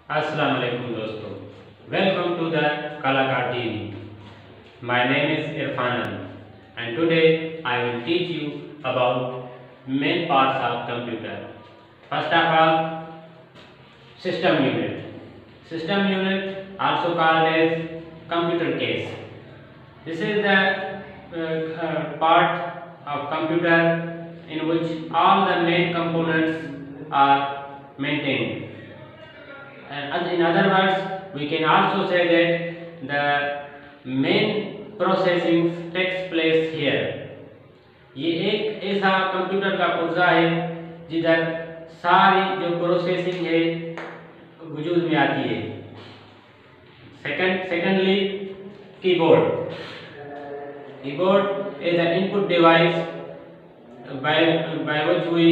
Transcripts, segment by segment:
Assalamu alaikum dosto. Welcome to the Kalakar TV. My name is Irfan and today I will teach you about main parts of computer. First of all, system unit. System unit also called as computer case. This is the part of computer in which all the main components are maintained. And in other words, we can also say that the main processing takes place here. ये एक ऐसा computer का पुर्जा है जिधर सारी जो processing है वजूद में आती है. Secondly, keyboard. Keyboard is an input device by which we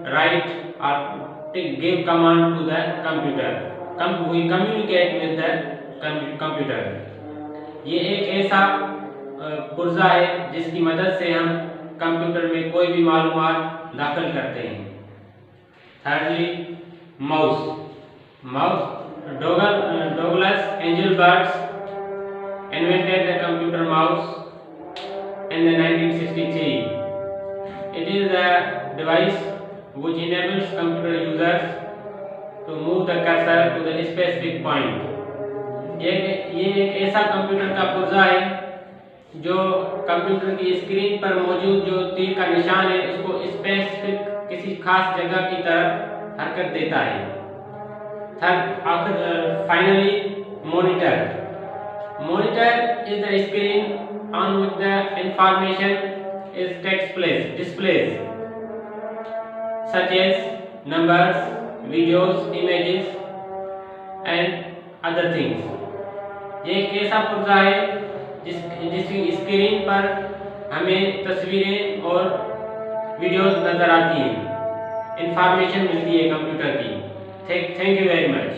write or give command to the computer. We communicate with the computer. ये एक ऐसा पुर्जा है जिसकी मदद से हम कंप्यूटर में कोई भी मालूमात दाखिल करते हैं. Thirdly, mouse. Douglas Engelbart invented the computer mouse in the 1963. It is a device which enables computer users to move the cursor to the specific point. ये एक ऐसा कंप्यूटर का पुर्जा है जो कंप्यूटर की स्क्रीन पर मौजूद जो तीर का निशान है उसको स्पेसिफिक किसी खास जगह की तरफ हरकत देता है. Finally, monitor. Monitor is the screen on which the information takes place, displays, such as numbers, videos, images and other things. ये एक ऐसा पुर्जा है जिसकी स्क्रीन पर हमें तस्वीरें और वीडियोस नजर आती हैं, इंफॉर्मेशन मिलती है कंप्यूटर की. Thank you very much.